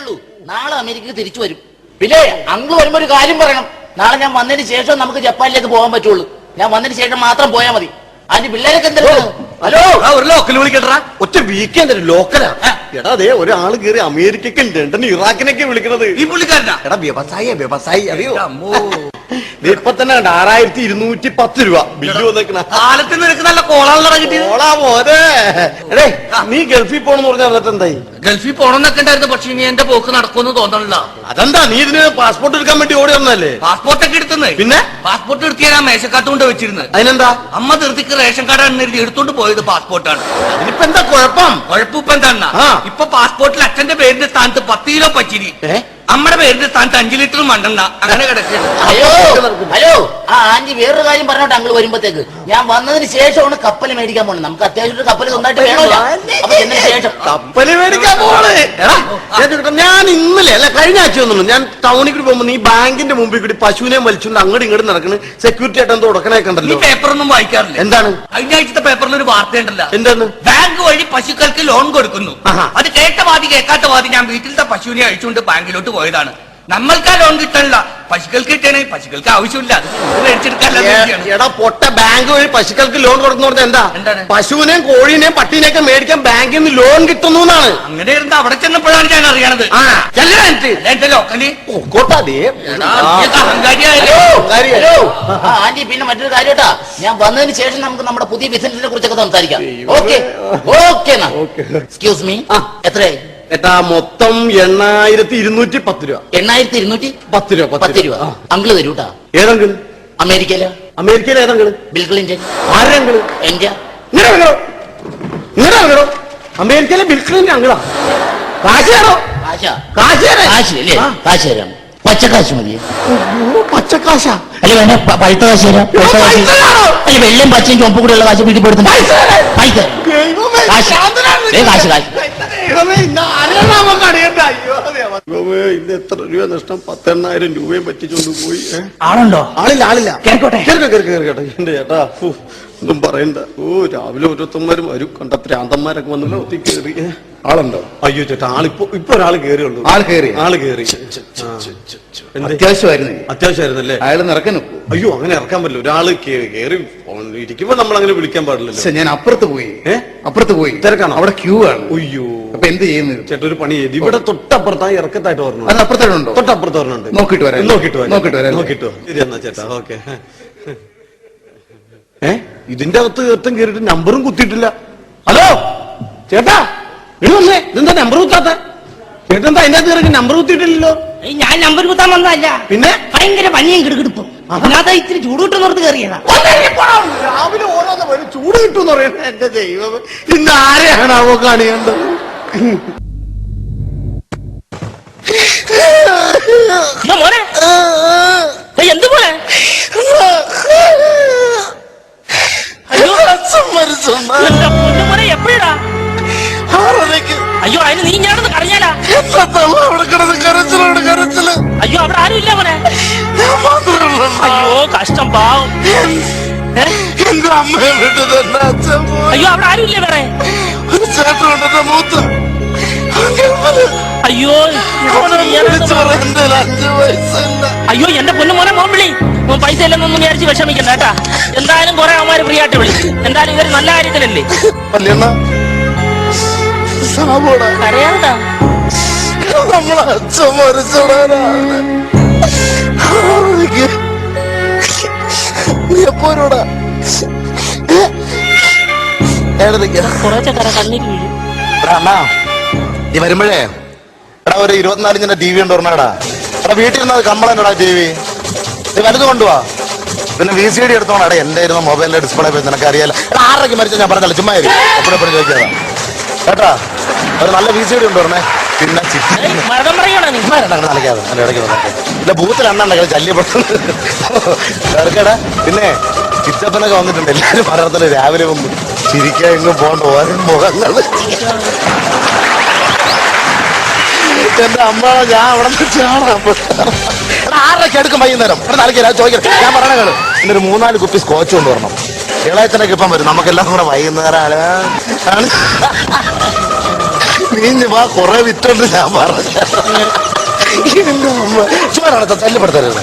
ഉള്ളൂ. നാളെ അമേരിക്കക്ക് തിരിച്ചു വരും. പിന്നെ അങ്കിൾ വരുമ്പോ ഒരു കാര്യം പറയണം. നാളെ ഞാൻ വന്നതിന് ശേഷം നമുക്ക് ജപ്പാനിലേക്ക് പോകാൻ പറ്റുള്ളൂ. ഞാൻ വന്നതിന് ശേഷം മാത്രം പോയാൽ മതി. അതിന്റെ പിള്ളേരൊക്കെ എന്താ? ഹലോ, ഒരു ലോക്കൽ വിളിക്കട്ടാ. ഒറ്റ വീക്കെൻഡ് ലോക്കലാ. എടാ അതെ, ഒരാള് കയറി അമേരിക്കക്കും ലണ്ടൻ ഇറാഖിനൊക്കെ വിളിക്കണത്. ഈ പുള്ളിക്കാരനാ? എടാ വ്യവസായി അറിയോ? ഇപ്പൊ തന്നെ 6210 രൂപ ബില്ല് വന്നേക്കണ. കാലത്ത് നിനക്ക് നല്ല കോളാണല്ലോ കിട്ടിയത്. കോളാ പോരെ. എടേ, നീ ഗൾഫിൽ പോണെന്ന് പറഞ്ഞാൽ എന്നിട്ട് എന്തായി? ഗൾഫിൽ പോണെന്നൊക്കെ ഉണ്ടായിരുന്നു. പക്ഷെ ഇനി എന്റെ പോക്ക് നടക്കുമെന്ന് തോന്നണില്ല. അതെന്താ? നീ ഇതിന് പാസ്പോർട്ട് എടുക്കാൻ വേണ്ടി ഓടി വന്നല്ലേ? പാസ്പോർട്ട് ഒക്കെ എടുത്തുന്നേ. പിന്നെ പാസ്പോർട്ട് എടുത്തിയാൽ ആ മേശക്കാട്ടുകൊണ്ട് വെച്ചിരുന്നത്. അതിനെന്താ? അമ്മ തീർത്തിക്ക് റേഷൻ കാർഡാണ് എടുത്തോണ്ട് പോയത് പാസ്പോർട്ടാണ്. അതിനിപ്പോ എന്താ കുഴപ്പം? കുഴപ്പം എന്താ? ഇപ്പൊ പാസ്പോർട്ടിൽ അച്ഛന്റെ പേരിന്റെ സ്ഥാനത്ത് 10 കിലോ പച്ചിരി, അമ്മയുടെ പേരിന്റെ സ്ഥാനത്ത് 5 ലിറ്റർ മണ്ണെണ്ണ അങ്ങനെ കിടക്കുന്നു. ഹലോ, ആ ആന്റി വേറൊരു കാര്യം പറഞ്ഞോട്ടെ. അങ്കിൾ വരുമ്പോഴത്തേക്ക് ഞാൻ വന്നതിന് ശേഷമാണ് കപ്പൽ മേടിക്കാൻ പോണത്. നമുക്ക് അത്യാവശ്യം കപ്പൽ സ്വന്തമായിട്ട് വേണമല്ലോ. അപ്പൊ എന്നതിന് ശേഷം കപ്പല് മേടിക്കാൻ പോണേ. ഞാൻ ഇന്നലെ അല്ല കഴിഞ്ഞ ആഴ്ച ഒന്നും ഞാൻ ടൗണിൽ കൂടി പോകുമ്പോ നീ ബാങ്കിന്റെ മുമ്പിൽ കൂടി പശുവിനെ വലിച്ചുകൊണ്ട് അങ്ങോട്ട് ഇങ്ങോട്ട് നടക്കണ്. സെക്യൂരിറ്റി ആയിട്ട് എന്തോ ഉടക്കണൊക്കെ ഉണ്ടല്ലോ. പേപ്പറൊന്നും വായിക്കാറില്ല. എന്താണ്? കഴിഞ്ഞ ആഴ്ചത്തെ പേപ്പറിൽ ഒരു വാർത്ത ഉണ്ടല്ലോ. എന്താണ്? ബാങ്ക് വഴി പശുക്കൾക്ക് ലോൺ കൊടുക്കുന്നു. അത് കേട്ട വാതി കേൾക്കാത്ത വാതി ഞാൻ വീട്ടിലത്തെ പശുവിനെ അഴിച്ചുകൊണ്ട് ബാങ്കിലോട്ട് പോയതാണ്. നമ്മൾക്ക് ആ ലോൺ കിട്ടണില്ല, പശുക്കൾക്ക് കിട്ടണേ. പശുക്കൾക്ക് ആവശ്യമില്ല, എടാ പൊട്ട. ബാങ്ക് വഴി പശുക്കൾക്ക് ലോൺ കൊടുക്കുന്ന പറഞ്ഞാൽ എന്താ? പശുവിനെയും കോഴീനെയും പട്ടീനെയൊക്കെ മേടിക്കാൻ ബാങ്കിൽ നിന്ന് ലോൺ കിട്ടുന്നു എന്നാണ്. അങ്ങനെ ഇരുന്ന് അവിടെ ചെന്നപ്പോഴാണ് ഞാൻ അറിയണത്. ആന്റി പിന്നെ മറ്റൊരു കാര്യട്ടാ, ഞാൻ വന്നതിന് ശേഷം നമുക്ക് നമ്മുടെ പുതിയ ബിസിനസിനെ കുറിച്ചൊക്കെ സംസാരിക്കാം. Okay okay. എക്സ്ക്യൂസ് മീ, എത്രയായി? മൊത്തം 8210 രൂപ. 8210 രൂപ. അങ്കിള് തരൂട്ടാ. ഏതെങ്കിൾ? അമേരിക്കയില്. അമേരിക്കയിൽ ഏതെങ്കിൾ? Bill Clinton. ആരെങ്കിൾ? ഇന്ത്യ. അമേരിക്കയിലെ ബിൽ ക്ലിന്റൺ അങ്കിളാ? കാശ് തരോ? കാശ് തരാം. പച്ചക്കാശ് മതി. പച്ചക്കാശാ? അല്ലെ വേണേ പഴുത്ത കാശ് തരാം. അല്ലെ വെള്ളയും പച്ചയും ചുവപ്പ് കൂടെയുള്ള കാശ് വീട്ടിൽ പോയിട്ട് ഇന്ന് എത്ര രൂപ നഷ്ടം? 10,000 രൂപയും പറ്റിച്ചോണ്ട് പോയി. ആളുണ്ടോ? ആളില്ല. കേൾക്കട്ടെ എന്റെ ചേട്ടാ, ഒന്നും പറയണ്ട. രാവിലെ ഓരോരുത്തന്മാരും വരും. കണ്ട പ്രാന്തന്മാരൊക്കെ വന്നല്ലോ ഒത്തി കയറി. ആളുണ്ടോ? അയ്യോ ചേട്ടാ, ഇപ്പൊ ഒരാൾ കയറിയുള്ളൂ. ആള് കയറി. അത്യാവശ്യമായിരുന്നല്ലേ? അയാൾ ഇറക്കാനോ? അയ്യോ, അങ്ങനെ ഇറക്കാൻ പറ്റില്ല. ഒരാള് കയറി ഇരിക്കുമ്പോ നമ്മൾ അങ്ങനെ വിളിക്കാൻ പാടില്ലല്ലോ. ഞാൻ അപ്പുറത്ത് പോയി തിരക്കാണോ? അവിടെ ക്യൂ ആണ്. അയ്യോ, അപ്പൊ എന്ത് ചെയ്യുന്നു ചേട്ടാ? ഒരു പണി ചെയ്ത് ഇവിടെ തൊട്ടപ്പുറത്തായി ഇറക്കത്തായിട്ട് പറഞ്ഞു. അത് അപ്പുറത്തായിട്ടുണ്ടോ? തൊട്ടപ്പുറത്ത് പറഞ്ഞുണ്ട്. നോക്കിട്ട് വരാം. ശരി എന്നാ ചേട്ടാ, ഓക്കെ. ഇതിന്റെ അകത്ത് കയറ്റം കയറിയിട്ട് നമ്പറും കുത്തിയിട്ടില്ല. ഹലോ ചേട്ടാ, ഇതെന്താ നമ്പർ കുത്താത്ത? ചേട്ടെന്താ അതിന്റെ അകത്ത് കയറി നമ്പർ കുത്തിയിട്ടില്ലല്ലോ? ഞാൻ നമ്പർ കുത്താൻ വന്നതല്ല, പിന്നെ ഭയങ്കര പനിയും കിടക്കിടുപ്പും. അതിനകത്ത് ഇത്തിരി ചൂട് കിട്ടുന്നോർത്ത് കയറിയതാ. രാവിലെ ഓരോന്ന് വരും ചൂട് കിട്ടുമെന്ന് പറയുന്നത്. എന്റെ ദൈവം, ഇന്ന് ആരെയാണാവോ കാണിയേണ്ടത്? മോനെ എന്ത് പോലെ? എപ്പോഴാ? അയ്യോ, അതിന് നീ ഞാനൊന്ന് കരഞ്ഞാലാ? അയ്യോ, അവിടെ ആരും ഇല്ല മോനെ. അയ്യോ കഷ്ടം, പാവം. അയ്യോ, അവിടെ ആരും ഇല്ല വേറെ? അയ്യോ അയ്യോ, എന്റെ പൊന്നു മോനെ, മോൻ വിളി. മോൻ പൈസ ഇല്ലെന്നൊന്നും വിചാരിച്ച് വിഷമിക്കണ്ട കേട്ടാ. എന്തായാലും കുറെ അവന്മാര് ഫ്രീ ആയിട്ട് വിളി. എന്തായാലും ഇവര് നല്ല കാര്യത്തിലല്ലേ. അറിയാതാ കുറച്ചക്കറ കണ്ണിൽ വീഴും. നീ വരുമ്പോഴേ എടാ ഒരു 24 ടി വി ഉണ്ടോടാ. എടാ വീട്ടിൽ ഇരുന്നത് കമ്പളന്നോടാ ടി വി. നീ വലുത് കൊണ്ടുപോവാ. പിന്നെ VCD എടുത്തോണാടെ. എന്റെ ഇരുന്ന മൊബൈലിന്റെ ഡിസ്പ്ലേ പോയി നിനക്ക് അറിയാലോ. 6:30 മരിച്ച ഞാൻ പറഞ്ഞല്ലോ, ചുമ്മാ എപ്പോഴും ചോദിക്കാതാ കേട്ടാ. ഒരു നല്ല VCD ഉണ്ടോർണേ. പിന്നെ ഇല്ല, ബൂത്തിൽ എണ്ണ ശല്യപ്പെടാ. പിന്നെ ചിറ്റപ്പനൊക്കെ വന്നിട്ടുണ്ട്. എല്ലാരും പറഞ്ഞില്ല രാവിലെ വന്നു ചിരിക്കാൻ എങ്ങും പോകണ്ട ഓരോ മുഖങ്ങള്. എന്റെ അമ്മ ഞാൻ അവിടെ നിന്ന് 6:30 എടുക്കും വൈകുന്നേരം. ചോദിക്കാം, ഞാൻ പറയണ കേള്. പിന്നെ ഒരു 3-4 കുപ്പി സ്കോച്ച് കൊണ്ടുവരണം. ഇളയച്ചനൊക്കെ ഇപ്പം വരും. നമുക്കെല്ലാം കൂടെ വൈകുന്നേരം നീ വാ കൊറേ വിറ്റോണ്ട് ഞാൻ പറഞ്ഞു ശല്യപ്പെടുത്തരുത്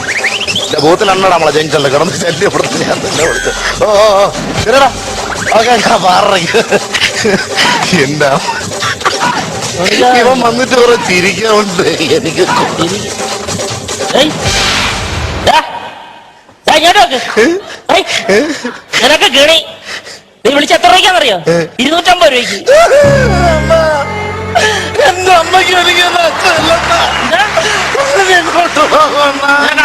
എന്റെ ബൂത്തിൽ അണ്ണടാ നമ്മളെ ജംഗ്ഷനിൽ കിടന്ന് ശല്യപ്പെടുത്തി ഞാൻ തന്നെ വിളിച്ചു. ഓ ശരിടാ ഓക്കെ ഞാൻ പറഞ്ഞു. എന്താ ഇവൻ വന്നിട്ട് കുറെ ചിരിക്കാറുണ്ട് എനിക്ക്. നിനക്ക് ഗണി നീ വിളിച്ച എത്ര രൂപയ്ക്കാന്നറിയോ? 250 രൂപയ്ക്ക്. എന്റെ അമ്മയ്ക്ക് നിനക്ക്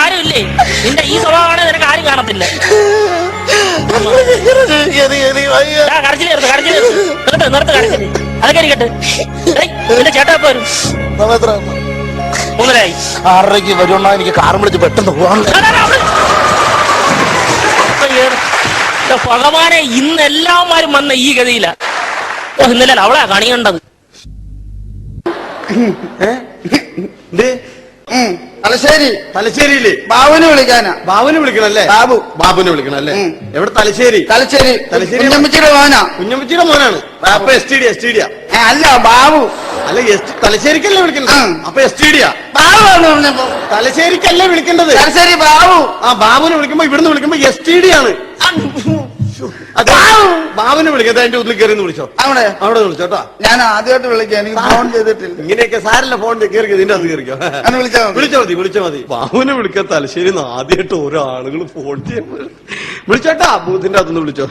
ആരുമില്ലേ? നിന്റെ ഈ സ്വഭാവമാണ് നിനക്ക് ആരും കാണത്തില്ല. കരച്ചിൽ നിർത്ത് കരച്ചിൽ. അതൊക്കെ കേട്ട് നിന്റെ ചേട്ടാ വരും. 3:30 6:30 വരുന്ന എനിക്ക് കാറും വിളിച്ച് പെട്ടെന്ന് പോകാൻ. ഭഗവാനെ, ഇന്ന് എല്ലാവരും വന്ന ഈ ഗതിയില. ഇന്നലെ അവളാ കണിയേണ്ടത്. തലശ്ശേരിയില്ലേ? ബാബുവിനെ വിളിക്കാനാ. ബാബുവിനെ വിളിക്കണല്ലേ? ബാബുവിനെ വിളിക്കണല്ലേ? എവിടെ? തലശ്ശേരി. കുഞ്ഞമ്മച്ചിയുടെ മോനാ. കുഞ്ഞമ്മച്ചിയുടെ മോനാണ്. അപ്പൊ എസ്റ്റിഡിയ അല്ല ബാബു. അല്ല തലശ്ശേരിക്കല്ലേ വിളിക്കണ്ടത്? അപ്പൊ എസ്റ്റിഡിയാ. ബാബു പറഞ്ഞപ്പോ തലശ്ശേരിക്കല്ലേ വിളിക്കേണ്ടത്? തലശ്ശേരി ബാബു. ആ ബാബുവിനെ വിളിക്കുമ്പോ ഇവിടുന്ന് വിളിക്കുമ്പോ എസ്റ്റിഡി ആണ്. ബാബുവിനെ വിളിക്കുന്നത് അതിന്റെ ഉള്ളിൽ കയറി വിളിച്ചോ. അവിടെ വിളിച്ചോട്ടോ. ഞാൻ ആദ്യമായിട്ട് വിളിക്കാം, എനിക്ക് ഫോൺ ചെയ്തിട്ടില്ല. ഇങ്ങനെയൊക്കെ സാരല്ല, ഫോൺ കയറി ഇതിന്റെ അത് കയറിക്കോ. വിളിച്ചാ മതി. ബാബുവിനെ വിളിക്കാൻ തലശ്ശേരി ആദ്യമായിട്ട് ഓരോ ആളുകൾ ഫോൺ ചെയ്യാൻ വിളിച്ചോട്ടാ. ബൂത്തിന്റെ അകത്തുനിന്ന് വിളിച്ചോ.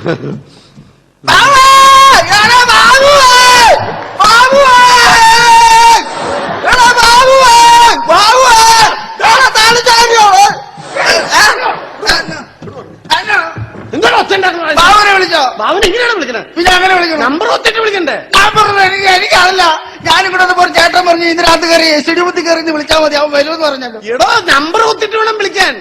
ബാബുവിനെ വിളിച്ചോ? ബാബുവിനെ എങ്ങനെയാണ് വിളിക്കണേ? പിന്നെ അങ്ങനെ വിളിക്കണം. നമ്പർ ഒത്തിട്ട് വിളിക്കണ്ടേ? എനിക്കറിയില്ല. ഞാനിവിടെ ഒരു ചേട്ടൻ പറഞ്ഞു ഇതിനകത്ത് കയറി എസ്റ്റിഡിയത്തിൽ കയറി വിളിച്ചാൽ മതി, അവൻ വരുമെന്ന് പറഞ്ഞല്ലോ. എടോ, നമ്പർ ഒത്തിട്ട് വേണം വിളിക്കാൻ.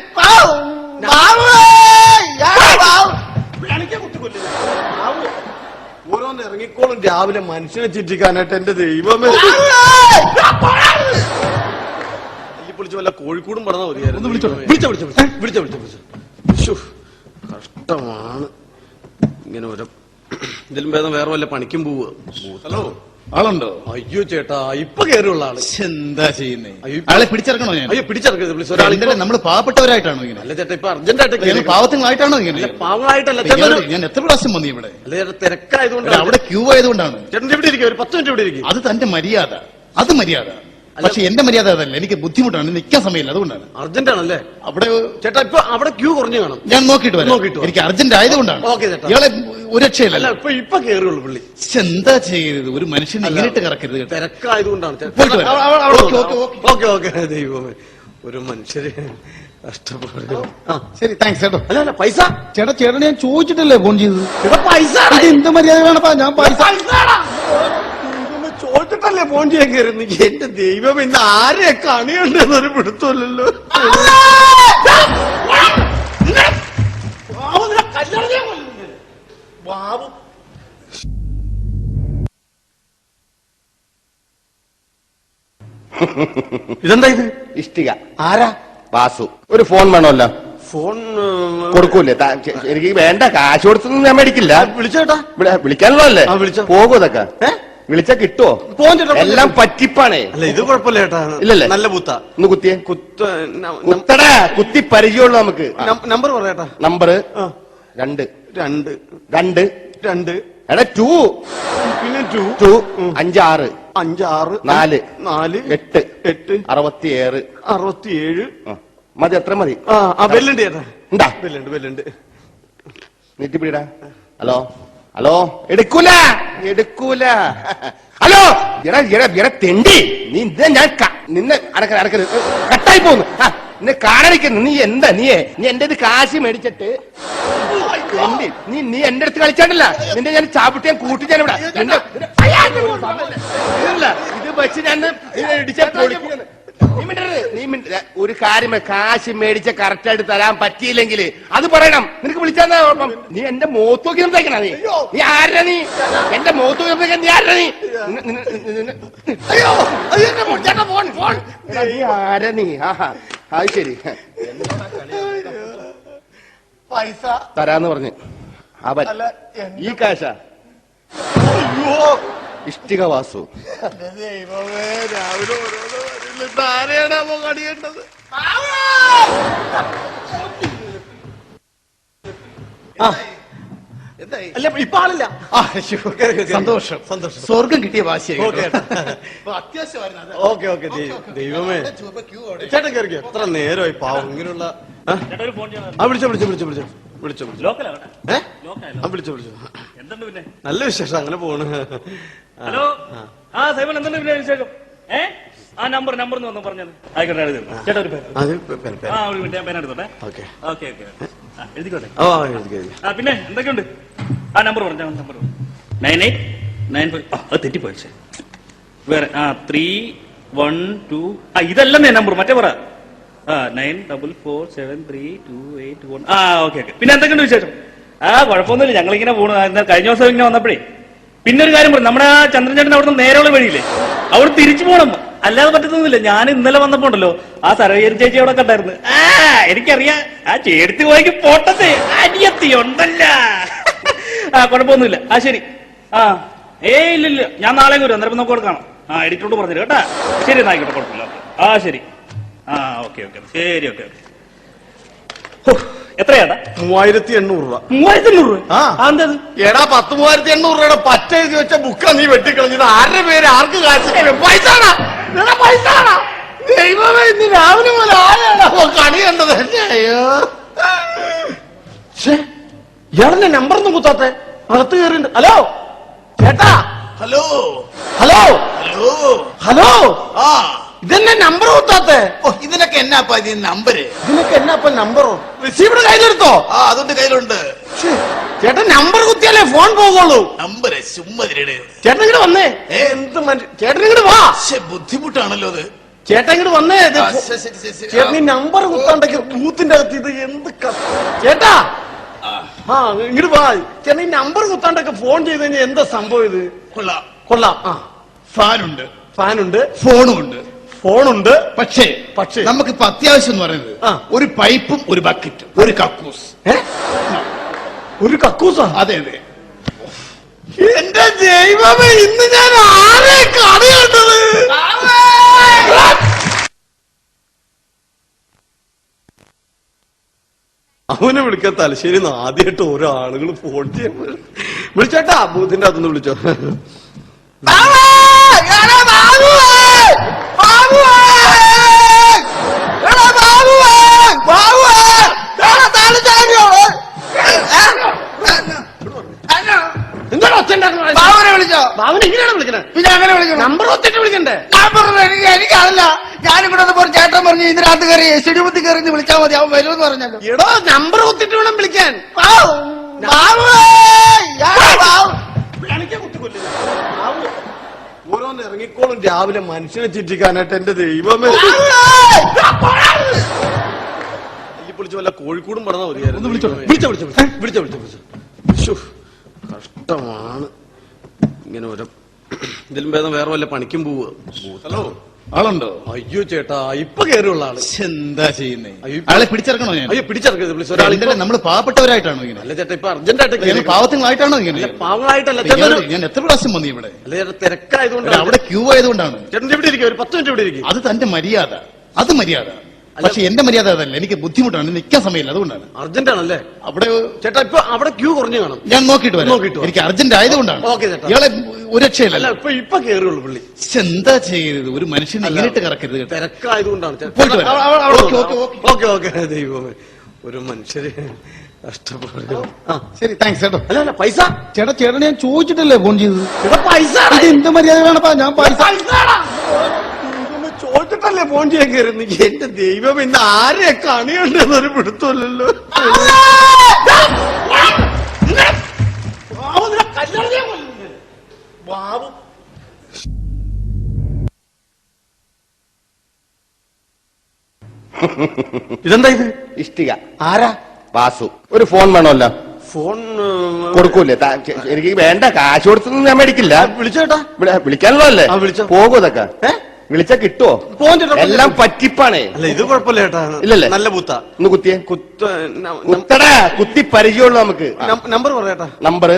ഓരോന്ന് ഇറങ്ങിക്കോളും രാവിലെ മനുഷ്യനെ ചിറ്റിക്കാനായിട്ട്. എന്റെ ദൈവമേ, വിളിച്ചു വല്ല കോഴിക്കോടും പറഞ്ഞ വിളിച്ചോ. കഷ്ടമാണ് ഇങ്ങനെ ഓരോ. ഇതിലും ഭേദം വേറെ വല്ല പണിക്കും പോവുക. ഹലോ, ആളുണ്ടോ? അയ്യോ ചേട്ടാ, ഇപ്പൊ കയറിയുള്ള ആള്. എന്താ ചെയ്യുന്നേ? ആളെ പിടിച്ചിറക്കണോ ഞാൻ? അയ്യോ പിടിച്ചിറക്കരുത്. നമ്മള് പാവപ്പെട്ടവരായിട്ടാണോ ഇങ്ങനെ? അല്ല ചേട്ടാ, ഇപ്പൊ അർജന്റായിട്ട് പാവത്തിനായിട്ടാണോ ഇങ്ങനെ? പാവങ്ങളായിട്ടല്ല. ഞാൻ എത്ര പ്രാവശ്യം വന്നു ഇവിടെ? അല്ല ചേട്ടാ, തിരക്കായതുകൊണ്ട്. അവിടെ ക്യൂ ആയതുകൊണ്ടാണ്. ചേട്ടൻ ഇവിടെ ഇരിക്കും, ഒരു 10 മിനിറ്റ് ഇവിടെ ഇരിക്കും. അത് തന്റെ മര്യാദ, അത് മര്യാദ. പക്ഷെ എന്റെ മര്യാദ അതല്ല. എനിക്ക് ബുദ്ധിമുട്ടാണ്, നിൽക്കാൻ സമയമില്ല, അതുകൊണ്ടാണ്. അർജന്റ് ആണല്ലേ അവിടെ? ചേട്ടാ ഇപ്പൊ അവിടെ ക്യൂ കുറഞ്ഞു കാണും. ഞാൻ നോക്കിയിട്ട് വരാം. എനിക്ക് അർജന്റ് ആയതുകൊണ്ടാണ്. ഇയാളെ ഒരു രക്ഷയില്ല. ഇപ്പൊ കയറുള്ളൂ പുള്ളി. എന്താ ചെയ്യരുത്? ഒരു മനുഷ്യനെ ഇങ്ങനെയിട്ട് കറക്കരുത്. തിരക്കായതുകൊണ്ടാണ്. ഓക്കെ ദൈവമേ, ഒരു മനുഷ്യര് കഷ്ടപ്പെടും. ശരി, താങ്ക്സ് ചേട്ടോ. അല്ല പൈസ ചേട്ടൻ ഞാൻ ചോദിച്ചിട്ടല്ലേ ഫോൺ ചെയ്തത്. പൈസ എന്ത് മര്യാദ ഞാൻ പൈസ ചോദിച്ചിട്ടല്ലേ ഫോൺ ചെയ്യാൻ കയറുന്നു. എന്റെ ദൈവം, ഇന്ന് ആരെ കണിയുണ്ടെന്നൊരു പിടുത്തല്ലോ. ബാബു ഇതെന്താ ഇത്? ഇഷ്ടിക. ആരാ? വാസു. ഒരു ഫോൺ വേണമല്ലോ. ഫോൺ കൊടുക്കൂലേ? എനിക്ക് വേണ്ട, കാശ് കൊടുത്തൊന്നും ഞാൻ മേടിക്കില്ല. വിളിച്ചേട്ടാ. വിളിക്കാനുള്ളതല്ലേ? വിളിച്ചോ. പോകും ഇതൊക്കെ. വിളിച്ചാ കിട്ടുവോ? എല്ലാം പറ്റിപ്പാണേ. അല്ല ഇത് കുഴപ്പമില്ല ചേട്ടാ. ഇല്ലല്ലേ? നല്ല കുത്താ. ഒന്ന് കുത്തിയേ. കുത്തടാ, കുത്തി പരിചയമുള്ളൂ നമുക്ക്. നമ്പർ പറയട്ടാ. നമ്പർ 2 എടാ 2 പിന്നെ 2 5 6 4 8 67 മതി. അത്ര മതി. ബെല്ലുണ്ട് ചേട്ടാ. ഉണ്ടാ ബെല്ലുണ്ട്. നീട്ടിപ്പിടിടാ. ഹലോ എടുക്കൂല. ഹലോ, എടാ തെണ്ടി, നീ എന്താ? ഞാൻ നിന്നെ അടക്കരുത്, കട്ടായി പോന്നു. നിന്നെ കാണാനിക്കുന്നു. നീ എന്താ? നീ എന്റെ കാശ് മേടിച്ചിട്ട് നീ എന്റെ അടുത്ത് കളിച്ചാണ്ടല്ല. നിന്റെ ഞാൻ ചാപ്പിട്ട് ഞാൻ കൂട്ടി ഞാൻ ഇവിടെ ഇത് വെച്ച് ഞാൻ ഇടിച്ച ഒരു കാര്യം, കാശ് മേടിച്ച കറക്റ്റ് ആയിട്ട് തരാൻ പറ്റിയില്ലെങ്കിൽ അത് പറയണം. നിനക്ക് വിളിച്ചാൽ നീ എന്റെ മുഖത്ത് നോക്കി സംസാരിക്കണ. നീ ആരാ? നീ എന്റെ മുഖത്ത് നോക്കി സംസാരിക്കാൻ നീ ആരാ? നീ ആരാ? നീ അത് ശരി, പൈസ തരാന്ന് പറഞ്ഞ് അവൻ ഈ കാശാ ഇഷ്ടിക വാസു. ദൈവമേ, രാവിലെ ഓരോന്ന് വരുന്നില്ല. ആരെയാണാവോ കടിയേണ്ടത്? അല്ല ഇപ്പൊ ആളില്ല. സന്തോഷം സന്തോഷം. സ്വർഗം കിട്ടിയ വാശിയായി ഓക്കെ അത്യാവശ്യമായിരുന്നു ഓക്കെ ഓക്കെ ദൈവമേ. ചേട്ടൻ കയറിക്കോ. എത്ര നേരമായി പാവം ഇങ്ങനെയുള്ള. ചേട്ടാ ഒരു ഫോൺ ചെയ്യണം. വിളിച്ചോ വിളിച്ചോ വിളിച്ചോ വിളിച്ചോ വിളിച്ചോ വിളിച്ചോ. ലോക്കലാ കേട്ടാ. വിളിച്ചോ വിളിച്ചോ. എന്തുണ്ട് പിന്നെ? നല്ല വിശേഷം, അങ്ങനെ പോണ്. ഹലോ ആ സൈമൺ എന്തുണ്ട് പിന്നെ വിശേഷം? ആ നമ്പർ ഒന്ന് പറഞ്ഞത്. ആയിക്കോട്ടെ എഴുതി ചേട്ടാ ഒരു പേര്. അത് ആ ഒരു മിനിറ്റ് ഞാൻ പേന എടുത്തോട്ടെ. ഓക്കെ ഓക്കെ ഓക്കെ എഴുതിക്കോട്ടെ. ഓ എഴുതി. ആ പിന്നെ എന്തൊക്കെയുണ്ട്? ആ നമ്പർ പറഞ്ഞ നമ്പർ 9895. അത് തെറ്റിപ്പോയി. ശരി വേറെ 312. ആ ഇതല്ലെന്നേ നമ്പർ, മറ്റേ പറ. 94473281. ആ ഓക്കെ ഓക്കെ. പിന്നെ എന്തൊക്കെയുണ്ട് വിശേഷം? ആ കുഴപ്പമൊന്നുമില്ല, ഞങ്ങളിങ്ങനെ പോണു. കഴിഞ്ഞ ദിവസം ഇങ്ങനെ വന്നപ്പോഴേ പിന്നെ ഒരു കാര്യം പറഞ്ഞു. നമ്മുടെ ആ ചന്ദ്രൻ ചേട്ടൻ അവിടെ നിന്ന് നേരെയുള്ള വഴിയില്ലേ, അവിടെ തിരിച്ചു പോകണം. അല്ലാതെ പറ്റത്തൊന്നുമില്ല. ഞാൻ ഇന്നലെ വന്നപ്പോ ഉണ്ടല്ലോ ആ സരവേരി ചേച്ചി അവിടെ കണ്ടായിരുന്നു. എനിക്കറിയാം, ആ ചേർത്തി പോയി പോട്ടത്തെ അനിയത്തി ഉണ്ടല്ല. ആ കുഴപ്പമൊന്നുമില്ല. ആ ശരി. ആ ഇല്ല ഞാൻ നാളെ വരും. അന്നേരം നമുക്ക് കൊടുക്കണം. ആ എഡിറ്ററോട് പറഞ്ഞില്ല കേട്ടാ. ശരി എന്നാ, ആയിക്കോട്ടെ, കുഴപ്പമില്ല. ആ ശരി. ആ ഓക്കെ ഓക്കെ ശരി. Okay okay. എത്രയാടാ? 3800 രൂപ. 3800 രൂപ? ആ എന്തത്? എടാ 10,3800 രൂപയുടെ പറ്റ എഴുതി വെച്ച ബുക്കാ നീ വെട്ടിക്കളഞ്ഞത്. ആരുടെ പേര് ആർക്ക് കാശ്? പൈസ ദൈവമേ, ഇന്ന് രാവിലെ പോലെ ആരാണോ കണി കണ്ടത്? അയ്യോ, ഇയാളെന്നെ നമ്പറൊന്നും കുത്താത്തെ? അകത്ത് കയറിണ്ട്. ഹലോ ചേട്ടാ. Hello hello hello hello. ആ ഇതെന്നെ നമ്പർ കുത്താത്തെ? ഓ ഇതിനൊക്കെ എന്നാപ്പാ നമ്പര്? ഇതിനൊക്കെ എന്നാ നമ്പറോ? റിസീവർ കയ്യിലെടുത്തോ? ആ അതുകൊണ്ട് കയ്യിലുണ്ട്. ചേട്ടൻ നമ്പർ കുത്തിയാലേ ഫോൺ പോകുള്ളൂ. നമ്പര് ചുമ്മതിരട്. ചേട്ടൻ ഇങ്ങോട്ട് വന്നേ. എന്ത് ചേട്ടൻ ഇങ്ങോട്ട് വാ. ബുദ്ധിമുട്ടാണല്ലോ അത്. ചേട്ടൻ ഇങ്ങോട്ട് വന്നേ. ശരി. ചേട്ടൻ ഈ നമ്പർ കുത്താണ്ടെങ്കിൽ ബൂത്തിന്റെ അകത്ത് ഇത് എന്ത് ചേട്ടാ. ആ ഇങ്ങോട്ട് വാ. ചേട്ടൻ ഈ നമ്പർ കുത്താണ്ടൊക്കെ ഫോൺ ചെയ്ത് കഴിഞ്ഞാൽ എന്താ സംഭവം ഇത്? കൊള്ളാം. കൊള്ളാം. ആ ഫാനുണ്ട്, ഫാനുണ്ട്, ഫോണുണ്ട്. ഫോണുണ്ട്. പക്ഷേ പക്ഷേ നമുക്കിപ്പോ അത്യാവശ്യം എന്ന് പറയുന്നത് ഒരു പൈപ്പും ഒരു ബക്കറ്റും ഒരു കക്കൂസ്. ഒരു കക്കൂസാ? അതെ അതെ. എന്റെ ദൈവമേ, ഇന്ന് ഞാൻ ആരെ കടയേണ്ടത്? അവനെ വിളിക്കാൻ തലശ്ശേരി ആദ്യമായിട്ട് ഓരോ ആളുകൾ ഫോൺ ചെയ്യാൻ വിളിച്ചേട്ടാ. ബൂത്തിന്റെ അകത്തുനിന്ന് വിളിച്ചോ. എന്താണ് ബാബുനെ വിളിച്ചോ? ബാബുനെ ഇങ്ങനെയാണ് വിളിക്കണേ? പിന്നെ അങ്ങനെ വിളിക്കണം. നമ്പർ ഒത്തിട്ട് വിളിക്കണ്ടേ? എനിക്കറിയില്ല. ഞാനിവിടെ വന്നപ്പോ ഒരു ചേട്ടൻ പറഞ്ഞു ഇതിനകത്ത് കയറി എസ്റ്റിഡിയത്തിൽ കയറി വിളിച്ചാൽ മതി, അവൻ വരുമെന്ന് പറഞ്ഞല്ലോ. എടോ നമ്പർ ഒത്തിട്ട് വേണം വിളിക്കാൻ. ഓരോന്ന് ഇറങ്ങിക്കോളും രാവിലെ മനുഷ്യനെ ചിറ്റിക്കാനായിട്ട്. എന്റെ ദൈവമേ, പൊളിച്ച് വല്ല കോഴിക്കോടും പറഞ്ഞാൽ മതിയായിരുന്നു. വിളിച്ചോ. കഷ്ടമാണ് ഇങ്ങനെ ഓരോ. ഇതിലും ഭേദം വേറെ വല്ല പണിക്കും പോവുക. ഹലോ, ആളുണ്ടോ? അയ്യോ ചേട്ടാ, ഇപ്പൊ കയറിയുള്ള ആള്. എന്താ ചെയ്യുന്നേ? ആളെ പിടിച്ചിറക്കണോ ഞാൻ? അയ്യോ പിടിച്ചിറക്കരുത്. വിളിച്ചു ഒരാളിന്റെ. നമ്മള് പാവപ്പെട്ടവരായിട്ടാണോ ഇങ്ങനെ? അല്ല ചേട്ടാ, ഇപ്പൊ അർജന്റായിട്ട് പാവത്തിങ്ങളായിട്ടാണോ ഇങ്ങനെ? പാവങ്ങളായിട്ടല്ല. ഞാൻ എത്ര പ്രാവശ്യം വന്നു ഇവിടെ? അല്ല ചേട്ടാ, തിരക്കായതുകൊണ്ട്. അവിടെ ക്യൂ ആയതുകൊണ്ടാണ്. ചേട്ടൻ ഇവിടെ ഇരിക്കും, ഒരു 10 മിനിറ്റ് ഇവിടെ ഇരിക്കും. അത് തന്റെ മര്യാദ, അത് മര്യാദ. പക്ഷെ എന്റെ മര്യാദ അതല്ല. എനിക്ക് ബുദ്ധിമുട്ടാണ്, നിൽക്കാൻ സമയമില്ല, അതുകൊണ്ടാണ്. അർജന്റ് ആണല്ലേ അവിടെ? ചേട്ടാ ഇപ്പൊ അവിടെ ക്യൂ കുറഞ്ഞു കാണും. ഞാൻ നോക്കിയിട്ട് വരാം. എനിക്ക് അർജന്റ് ആയതുകൊണ്ടാണ്. ഓക്കെ ചേട്ടാ. ഇയാളെ ഒരു രക്ഷയില്ല. അല്ല ഇപ്പൊ കയറുള്ളൂ പുള്ളി. എന്താ ചെയ്യരുത്? ഒരു മനുഷ്യനെ ഇങ്ങനെയിട്ട് കറക്കരുത് കേട്ടോ. തിരക്കായതുകൊണ്ടാണ്. പോയിട്ട് വരാം. ഓക്കെ ദൈവമേ, ഒരു മനുഷ്യര് കഷ്ടപ്പെടും. ശരി, താങ്ക്സ് കേട്ടോ. അല്ല പൈസ ചേട്ടൻ ഞാൻ ചോദിച്ചിട്ടല്ലേ ഫോൺ ചെയ്തത്. ചേട്ടാ പൈസ എന്ത് മര്യാദ ഞാൻ പൈസ ചോദിച്ചിട്ടല്ലേ ഫോൺ ചെയ്യാൻ കയറുന്നു. എന്റെ ദൈവം, ഇന്ന് ആരെ കണിയുണ്ടെന്നൊരു പിടുത്തമല്ലല്ലോ. ബാബു ഇതെന്താ ഇത്? ഇഷ്ടിക. ആരാ? വാസു. ഒരു ഫോൺ വേണമല്ലോ. ഫോൺ കൊടുക്കൂലേ? എനിക്ക് വേണ്ട, കാശ് കൊടുത്തൊന്നും ഞാൻ മേടിക്കില്ല. വിളിച്ചേട്ടാ. വിളിക്കാനുള്ളതല്ലേ? വിളിച്ചോ. പോകും ഇതൊക്കെ. വിളിച്ചാ കിട്ടുവോ? എല്ലാം പറ്റിപ്പാണേ. അല്ല ഇത് കുഴപ്പമില്ല ചേട്ടാ. ഇല്ലല്ലേ? നല്ല കുത്താ. ഒന്ന് കുത്തിയേ. കുത്തടാ, കുത്തി പരിചയമുള്ളൂ നമുക്ക്. നമ്പർ പറയട്ടാ. നമ്പർ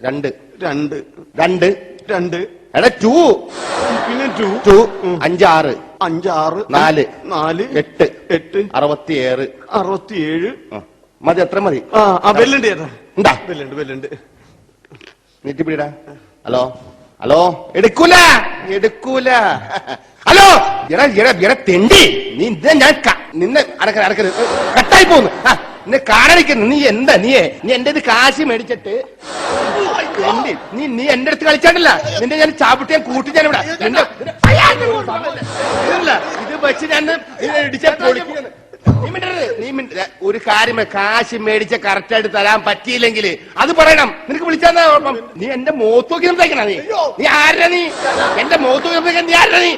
2 2 2 2 എടാ 2 പിന്നെ 2 2 5 6 5 6 4 4 8 8 67 67 മതി അത്ര മതി. ബെല്ലുണ്ട് ചേട്ടാ. എന്താ ബെല്ലുണ്ട് നീട്ടിപ്പിടിടാ. ഹലോ ഹലോ എടുക്കൂല ഹലോ എടാ തെണ്ടി നീ ഞാൻ നിന്നെ അടക്കരുത് കട്ടായി പോന്ന് നിന്നെ കാണിക്കുന്നു. നീ എന്താ നീ എന്റെ കാശ് മേടിച്ചിട്ട് നീ എന്റെ അടുത്ത് കളിച്ചാണ്ടല്ല നിന്റെ ഞാൻ ചാപ്പിട്ട് ഞാൻ കൂട്ടി ഞാൻ ഇവിടെ ഇത് വെച്ച് ഞാൻ ഇടിച്ച പൊളിക്കുന്നു. ഒരു കാര്യം കാശ് മേടിച്ച കറക്റ്റ് ആയിട്ട് തരാൻ പറ്റിയില്ലെങ്കിൽ അത് പറയണം. നിനക്ക് വിളിച്ചാ ഓർമ്മ. നീ എന്റെ മുഖത്ത് നോക്കി സംസാരിക്കണ. നീ ആരാ? നീ എന്റെ മുഖത്ത് നോക്കി സംസാരിക്കാൻ നീ ആരാ? നീ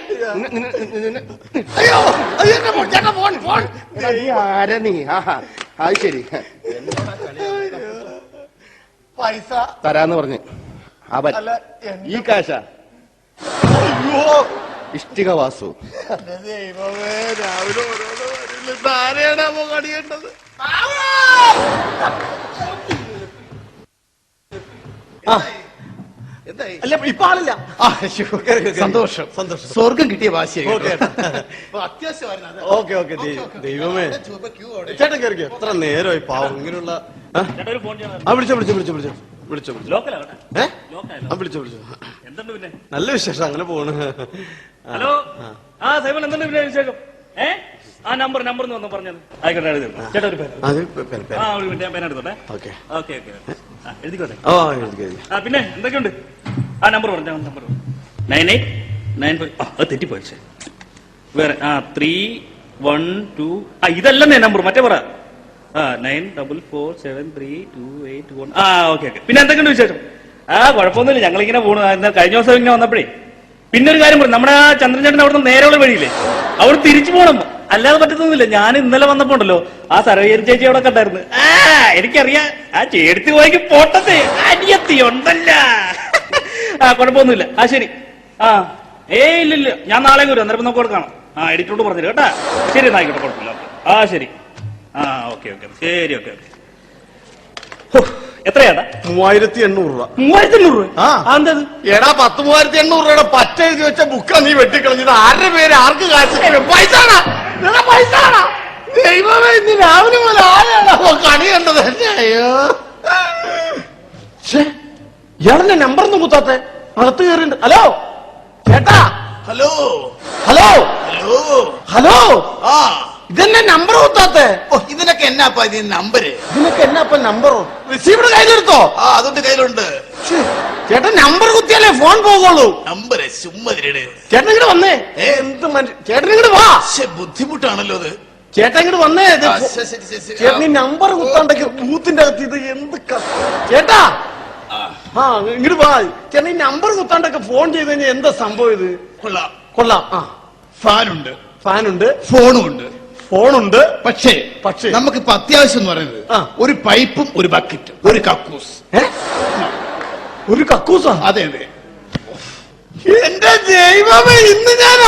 ആരാ? നീ അത് ശരി പൈസ തരാന്ന് പറഞ്ഞ് അവൻ ഈ കാശാ ഇഷ്ടിക വാസു. ദൈവമേ, രാവിലെ ഓരോരോ താരെയാണോ കടിയേണ്ടത്? എന്തായി? അല്ല ഇപ്പൊ ആളില്ല. സന്തോഷം. സ്വർഗം കിട്ടിയ വാശിയായി. അത്യാവശ്യമായിരുന്നു. ഓക്കെ ദൈവമേ ചേട്ടൻ കയറിക്കോ. എത്ര നേരമായി പാവം ഇങ്ങനെയുള്ള. ചേട്ടാ ഒരു ഫോൺ ചെയ്യണം. വിളിച്ചോ. ലോക്കലാണ് വിളിച്ചോ. എന്തുണ്ട് പിന്നെ? നല്ല വിശേഷം, അങ്ങനെ പോണ്. ഹലോ സൈമൺ എന്തുണ്ട് പിന്നെ വിശേഷം? ആ നമ്പർ ഒന്ന് പറഞ്ഞത്. ആയിക്കോട്ടെ എഴുതി ചേട്ടാ ഒരു പേര്. ഒരു മിനിറ്റ് ഞാൻ പേന എടുത്തോട്ടെ. ഓക്കെ എഴുതിക്കോട്ടെ. പിന്നെ എന്തൊക്കെയുണ്ട്? ആ നമ്പർ പറഞ്ഞു. 9895. അത് തെറ്റിപ്പോയി. വേറെ 312. ഇതല്ലേ നമ്പർ, മറ്റേ പറ. 94473281. ഓക്കെ. പിന്നെ എന്തൊക്കെയുണ്ട് വിശേഷം? കുഴപ്പമൊന്നുമില്ല, ഞങ്ങളിങ്ങനെ പോണു. കഴിഞ്ഞ ദിവസം ഇങ്ങനെ വന്നപ്പോഴേ പിന്നെ ഒരു കാര്യം പറഞ്ഞു. നമ്മുടെ ആ ചന്ദ്രചേട്ടൻ അവിടുന്ന് നേരെയുള്ള വഴിയില്ലേ, അവിടെ തിരിച്ചു പോകണം. അല്ലാതെ പറ്റത്തൊന്നുമില്ല. ഞാൻ ഇന്നലെ വന്നപ്പോ ഉണ്ടല്ലോ ആ സർവേരി ചേച്ചി അവിടെ കണ്ടായിരുന്നു. എനിക്കറിയാം, ആ ചേർത്തി പോയിക്ക് പോട്ടത്തെ അനിയത്തി ഉണ്ടല്ല. കുഴപ്പമൊന്നുമില്ല. ശരി. ഇല്ല ഞാൻ നാളെ വരും. അന്നേരം നമുക്ക് കൊടുക്കണം. എഡിറ്റോട് പറഞ്ഞില്ല കേട്ടാ. ശരി എന്നാ, ആയിക്കോട്ടെ, കുഴപ്പമില്ല. ശരി. ഓക്കെ ശരി. ഓക്കെ. എത്രയാടാ? 3800 രൂപ. 3800 രൂപ? എന്തത്? എടാ 10,3800 രൂപയുടെ പറ്റ എഴുതി വെച്ച ബുക്കാ നീ വെട്ടിക്കളഞ്ഞത്. ആരുടെ പേര് ആർക്ക് കാശ്? പൈസ ദൈവമേ, ഇന്ന് രാവിലെ പോലെ ആരാണോ കണി കണ്ടത്? അയ്യോ, ഇയാളെന്നെ നമ്പർ ഒന്നും കുത്താത്തെ? അകത്ത് കയറിണ്ട്. ഹലോ ചേട്ടാ. ഹലോ ഇതെന്നെ നമ്പർ കുത്താത്തെ? ഇതിനൊക്കെ എന്നാപ്പാ ഇത് നമ്പര്? ഇതിനൊക്കെ എന്നാപ്പ നമ്പറോ? റിസീവർ കയ്യിലെടുത്തോ? അതുകൊണ്ട് കയ്യിലുണ്ട്. ചേട്ടൻ നമ്പർ കുത്തിയാലേ ഫോൺ പോകുള്ളൂ. നമ്പര് ചുമ്മതിരട്. ചേട്ടൻ ഇങ്ങോട്ട് വന്നേ. എന്ത് ചേട്ടൻ ഇങ്ങോട്ട് വാ. ബുദ്ധിമുട്ടാണല്ലോ അത്. ചേട്ടൻ ഇങ്ങോട്ട് വന്നേ. ചേട്ടൻ ഈ നമ്പർ കുത്താണ്ടൊക്കെ ബൂത്തിന്റെ അകത്ത് ഇത് എന്ത് ചേട്ടാ? ഇങ്ങോട്ട് വാ. ചേട്ടൻ ഈ നമ്പർ കുത്താണ്ടൊക്കെ ഫോൺ ചെയ്ത് കഴിഞ്ഞാൽ എന്താ സംഭവം ഇത്? കൊള്ളാം. ഫാനുണ്ട്, ഫോണുണ്ട്. പക്ഷേ നമുക്കിപ്പോ അത്യാവശ്യം എന്ന് പറയുന്നത് ഒരു പൈപ്പും ഒരു ബക്കറ്റും ഒരു കക്കൂസ്. ഒരു കക്കൂസാ? അതെ. എന്റെ ദൈവമേ, ഇന്ന് ഞാൻ